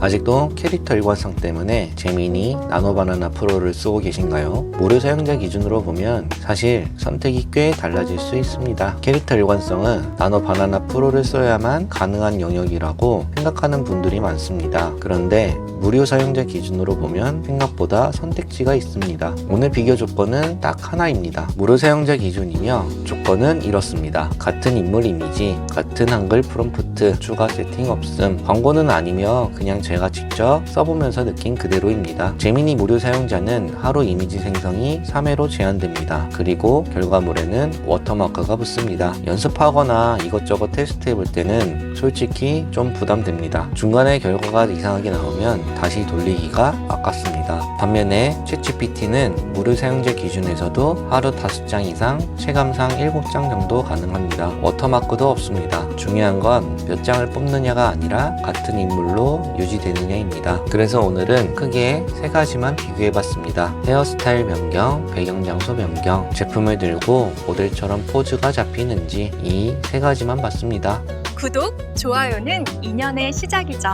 아직도 캐릭터 일관성 때문에 제미니 나노바나나 프로를 쓰고 계신가요? 무료 사용자 기준으로 보면 사실 선택이 꽤 달라질 수 있습니다. 캐릭터 일관성은 나노바나나 프로를 써야만 가능한 영역이라고 생각하는 분들이 많습니다. 그런데 무료 사용자 기준으로 보면 생각보다 선택지가 있습니다. 오늘 비교 조건은 딱 하나입니다. 무료 사용자 기준이며 조건은 이렇습니다. 같은 인물 이미지, 같은 한글 프롬프트, 추가 세팅 없음, 광고는 아니며 그냥 제가 직접 써보면서 느낀 그대로입니다. 제미니 무료 사용자는 하루 이미지 생성이 3회로 제한됩니다. 그리고 결과물에는 워터마크가 붙습니다. 연습하거나 이것저것 테스트해볼 때는 솔직히 좀 부담됩니다. 중간에 결과가 이상하게 나오면 다시 돌리기가 아깝습니다. 반면에 챗GPT는 무료 사용자 기준에서도 하루 5장 이상, 체감상 7장 정도 가능합니다. 워터마크도 없습니다. 중요한 건 몇 장을 뽑느냐가 아니라 같은 인물로 유지되느냐입니다. 그래서 오늘은 크게 3가지만 비교해봤습니다. 헤어스타일 변경, 배경 장소 변경, 제품을 들고 모델처럼 포즈가 잡히는지 이 3가지만 봤습니다. 구독, 좋아요는 인연의 시작이죠.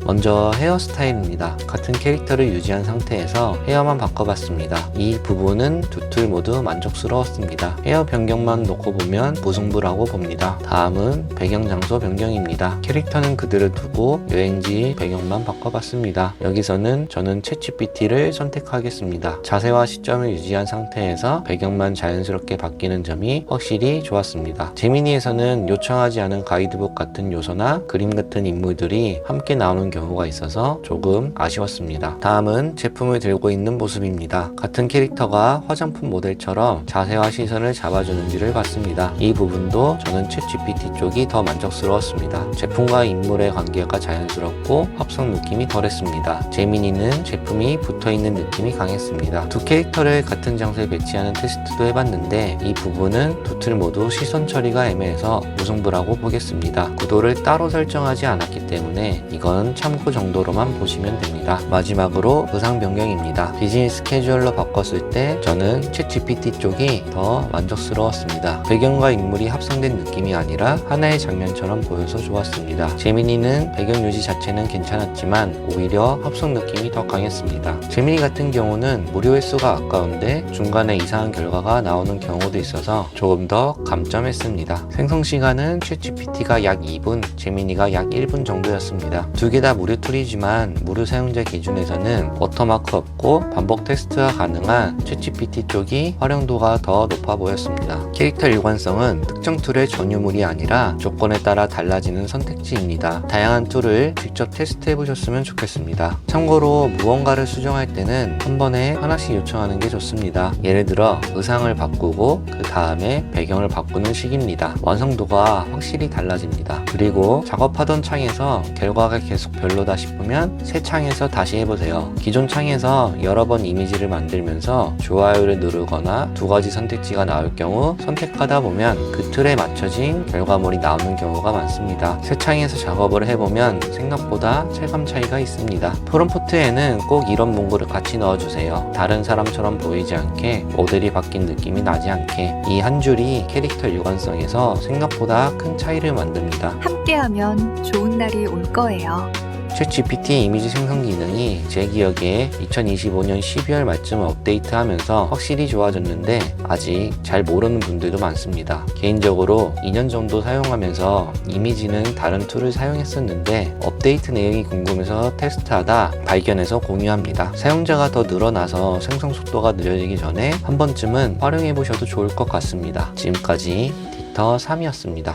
먼저 헤어스타일입니다. 같은 캐릭터를 유지한 상태에서 헤어만 바꿔봤습니다. 이 부분은 두 툴 모두 만족스러웠습니다. 헤어 변경만 놓고 보면 무승부라고 봅니다. 다음은 배경 장소 변경입니다. 캐릭터는 그대로 두고 여행지 배경만 바꿔봤습니다. 여기서는 저는 챗GPT를 선택하겠습니다. 자세와 시점을 유지한 상태에서 배경만 자연스럽게 바뀌는 점이 확실히 좋았습니다. 제미니에서는 요청하지 않은 가이드북 같은 요소나 그림 같은 인물들이 함께 나오는 경우가 있어서 조금 아쉬웠습니다. 다음은 제품을 들고 있는 모습입니다. 같은 캐릭터가 화장품 모델처럼 자세와 시선을 잡아주는지를 봤습니다. 이 부분도 저는 챗GPT 쪽이 더 만족스러웠습니다. 제품과 인물의 관계가 자연스럽고 합성 느낌이 덜했습니다. 제미니는 제품이 붙어있는 느낌이 강했습니다. 두 캐릭터를 같은 장소에 배치하는 테스트도 해봤는데 이 부분은 두 툴 모두 시선 처리가 애매해서 무승부라고 보겠습니다. 구도를 따로 설정하지 않았기 때문에 이건 참고 정도로만 보시면 됩니다. 마지막으로 의상 변경입니다. 비즈니스 캐주얼로 바꿨을 때 저는 챗GPT 쪽이 더 만족스러웠습니다. 배경과 인물이 합성된 느낌이 아니라 하나의 장면처럼 보여서 좋았습니다. 제미니는 배경 유지 자체는 괜찮았지만 오히려 합성 느낌이 더 강했습니다. 제미니 같은 경우는 무료 횟수가 아까운데 중간에 이상한 결과가 나오는 경우도 있어서 조금 더 감점했습니다. 생성 시간은 챗GPT가 약 2분, 제미니가 약 1분 정도였습니다. 두 개 다 무료 툴이지만 무료 사용자 기준에서는 워터마크 없고 반복 테스트가 가능한 챗GPT 쪽이 활용도가 더 높아 보였습니다. 캐릭터 일관성은 특정 툴의 전유물이 아니라 조건에 따라 달라지는 선택지입니다. 다양한 툴을 직접 테스트해 보셨으면 좋겠습니다. 참고로 무언가를 수정할 때는 한 번에 하나씩 요청하는 게 좋습니다. 예를 들어 의상을 바꾸고 그 다음에 배경을 바꾸는 식입니다. 완성도가 확실히 달라집니다. 그리고 작업하던 창에서 결과가 계속 별로다 싶으면 새 창에서 다시 해보세요. 기존 창에서 여러 번 이미지를 만들면서 좋아요를 누르거나 2가지 선택지가 나올 경우 선택하다 보면 그 틀에 맞춰진 결과물이 나오는 경우가 많습니다. 새 창에서 작업을 해보면 생각보다 체감 차이가 있습니다. 프롬프트에는 꼭 이런 문구를 같이 넣어주세요. 다른 사람처럼 보이지 않게 모델이 바뀐 느낌이 나지 않게. 이 한 줄이 캐릭터 일관성에서 생각보다 큰 차이를 만듭니다. 함께하면 좋은 날이 올 거예요. 챗GPT 이미지 생성 기능이 제 기억에 2025년 12월 말쯤 업데이트하면서 확실히 좋아졌는데 아직 잘 모르는 분들도 많습니다. 개인적으로 2년 정도 사용하면서 이미지는 다른 툴을 사용했었는데 업데이트 내용이 궁금해서 테스트하다 발견해서 공유합니다. 사용자가 더 늘어나서 생성 속도가 느려지기 전에 한 번쯤은 활용해 보셔도 좋을 것 같습니다. 지금까지 딕터3이었습니다.